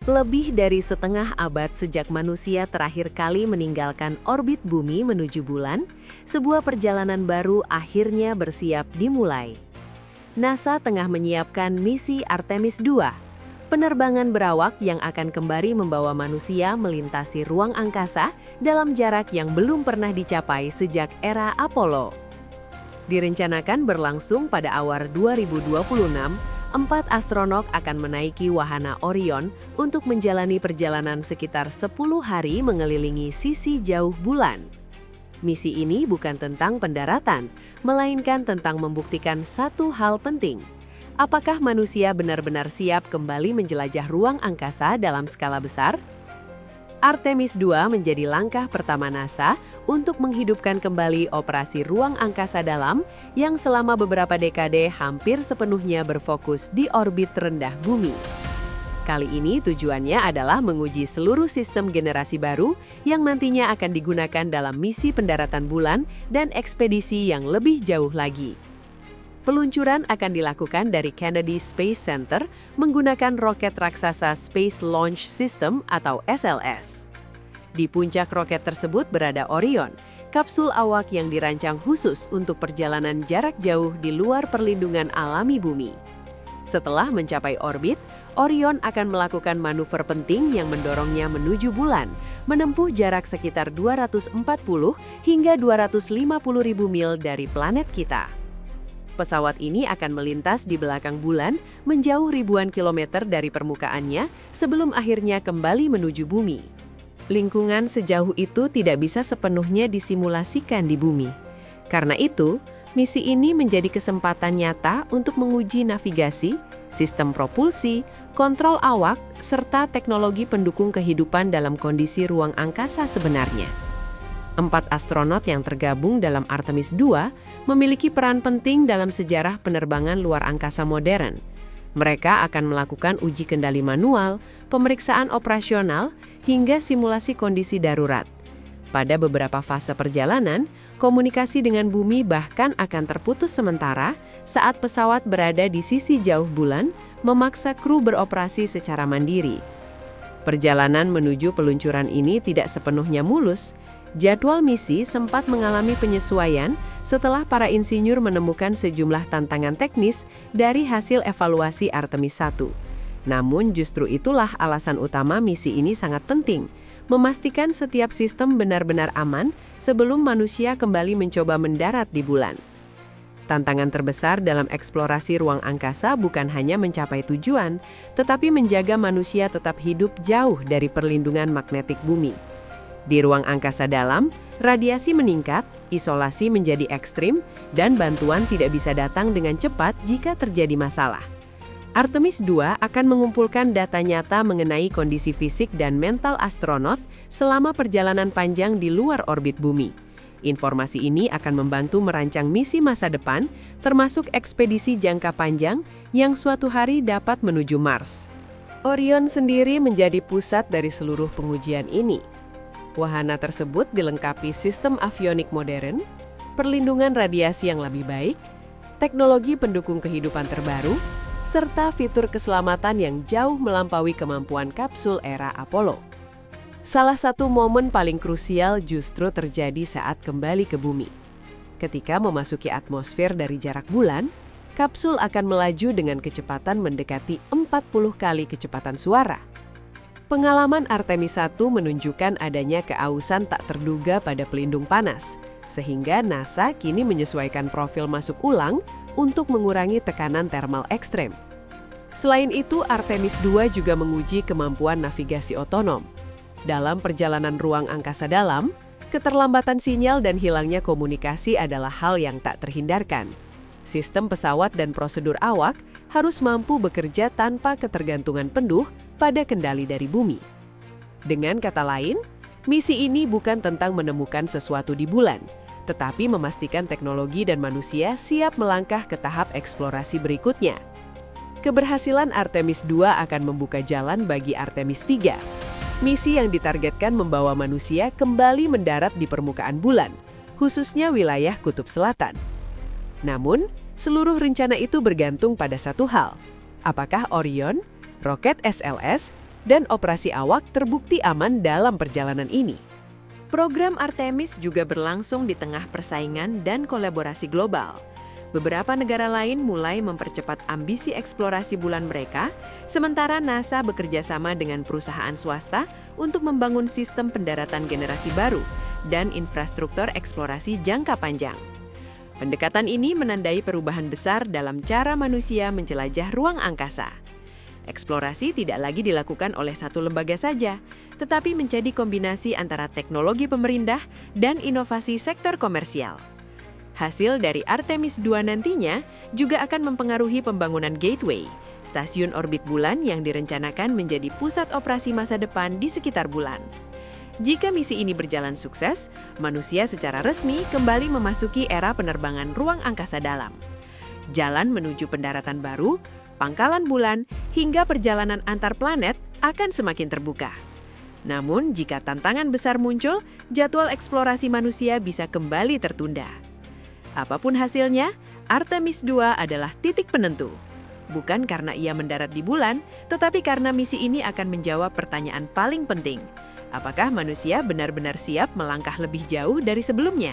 Lebih dari setengah abad sejak manusia terakhir kali meninggalkan orbit bumi menuju bulan, sebuah perjalanan baru akhirnya bersiap dimulai. NASA tengah menyiapkan misi Artemis II, penerbangan berawak yang akan kembali membawa manusia melintasi ruang angkasa dalam jarak yang belum pernah dicapai sejak era Apollo. Direncanakan berlangsung pada awal 2026, 4 astronot akan menaiki wahana Orion untuk menjalani perjalanan sekitar 10 hari mengelilingi sisi jauh bulan. Misi ini bukan tentang pendaratan, melainkan tentang membuktikan satu hal penting. Apakah manusia benar-benar siap kembali menjelajah ruang angkasa dalam skala besar? Artemis II menjadi langkah pertama NASA untuk menghidupkan kembali operasi ruang angkasa dalam yang selama beberapa dekade hampir sepenuhnya berfokus di orbit rendah bumi. Kali ini tujuannya adalah menguji seluruh sistem generasi baru yang nantinya akan digunakan dalam misi pendaratan bulan dan ekspedisi yang lebih jauh lagi. Peluncuran akan dilakukan dari Kennedy Space Center menggunakan roket raksasa Space Launch System atau SLS. Di puncak roket tersebut berada Orion, kapsul awak yang dirancang khusus untuk perjalanan jarak jauh di luar perlindungan alami bumi. Setelah mencapai orbit, Orion akan melakukan manuver penting yang mendorongnya menuju bulan, menempuh jarak sekitar 240 hingga 250 ribu mil dari planet kita. Pesawat ini akan melintas di belakang bulan menjauh ribuan kilometer dari permukaannya sebelum akhirnya kembali menuju bumi. Lingkungan sejauh itu tidak bisa sepenuhnya disimulasikan di bumi. Karena itu, misi ini menjadi kesempatan nyata untuk menguji navigasi, sistem propulsi, kontrol awak, serta teknologi pendukung kehidupan dalam kondisi ruang angkasa sebenarnya. 4 astronot yang tergabung dalam Artemis II memiliki peran penting dalam sejarah penerbangan luar angkasa modern. Mereka akan melakukan uji kendali manual, pemeriksaan operasional, hingga simulasi kondisi darurat. Pada beberapa fase perjalanan, komunikasi dengan bumi bahkan akan terputus sementara saat pesawat berada di sisi jauh bulan, memaksa kru beroperasi secara mandiri. Perjalanan menuju peluncuran ini tidak sepenuhnya mulus. Jadwal misi sempat mengalami penyesuaian setelah para insinyur menemukan sejumlah tantangan teknis dari hasil evaluasi Artemis I. Namun justru itulah alasan utama misi ini sangat penting, memastikan setiap sistem benar-benar aman sebelum manusia kembali mencoba mendarat di bulan. Tantangan terbesar dalam eksplorasi ruang angkasa bukan hanya mencapai tujuan, tetapi menjaga manusia tetap hidup jauh dari perlindungan magnetik bumi. Di ruang angkasa dalam, radiasi meningkat, isolasi menjadi ekstrim, dan bantuan tidak bisa datang dengan cepat jika terjadi masalah. Artemis II akan mengumpulkan data nyata mengenai kondisi fisik dan mental astronot selama perjalanan panjang di luar orbit bumi. Informasi ini akan membantu merancang misi masa depan, termasuk ekspedisi jangka panjang yang suatu hari dapat menuju Mars. Orion sendiri menjadi pusat dari seluruh pengujian ini. Wahana tersebut dilengkapi sistem avionik modern, perlindungan radiasi yang lebih baik, teknologi pendukung kehidupan terbaru, serta fitur keselamatan yang jauh melampaui kemampuan kapsul era Apollo. Salah satu momen paling krusial justru terjadi saat kembali ke bumi. Ketika memasuki atmosfer dari jarak bulan, kapsul akan melaju dengan kecepatan mendekati 40 kali kecepatan suara. Pengalaman Artemis I menunjukkan adanya keausan tak terduga pada pelindung panas, sehingga NASA kini menyesuaikan profil masuk ulang untuk mengurangi tekanan termal ekstrem. Selain itu, Artemis II juga menguji kemampuan navigasi otonom. Dalam perjalanan ruang angkasa dalam, keterlambatan sinyal dan hilangnya komunikasi adalah hal yang tak terhindarkan. Sistem pesawat dan prosedur awak harus mampu bekerja tanpa ketergantungan penuh pada kendali dari bumi. Dengan kata lain, misi ini bukan tentang menemukan sesuatu di bulan, tetapi memastikan teknologi dan manusia siap melangkah ke tahap eksplorasi berikutnya. Keberhasilan Artemis II akan membuka jalan bagi Artemis III, misi yang ditargetkan membawa manusia kembali mendarat di permukaan bulan, khususnya wilayah Kutub Selatan. Namun, seluruh rencana itu bergantung pada satu hal. Apakah Orion, roket SLS, dan operasi awak terbukti aman dalam perjalanan ini. Program Artemis juga berlangsung di tengah persaingan dan kolaborasi global. Beberapa negara lain mulai mempercepat ambisi eksplorasi bulan mereka, sementara NASA bekerja sama dengan perusahaan swasta untuk membangun sistem pendaratan generasi baru dan infrastruktur eksplorasi jangka panjang. Pendekatan ini menandai perubahan besar dalam cara manusia menjelajah ruang angkasa. Eksplorasi tidak lagi dilakukan oleh satu lembaga saja, tetapi menjadi kombinasi antara teknologi pemerintah dan inovasi sektor komersial. Hasil dari Artemis II nantinya juga akan mempengaruhi pembangunan Gateway, stasiun orbit bulan yang direncanakan menjadi pusat operasi masa depan di sekitar bulan. Jika misi ini berjalan sukses, manusia secara resmi kembali memasuki era penerbangan ruang angkasa dalam. Jalan menuju pendaratan baru, pangkalan bulan, hingga perjalanan antar planet akan semakin terbuka. Namun, jika tantangan besar muncul, jadwal eksplorasi manusia bisa kembali tertunda. Apapun hasilnya, Artemis II adalah titik penentu. Bukan karena ia mendarat di bulan, tetapi karena misi ini akan menjawab pertanyaan paling penting. Apakah manusia benar-benar siap melangkah lebih jauh dari sebelumnya?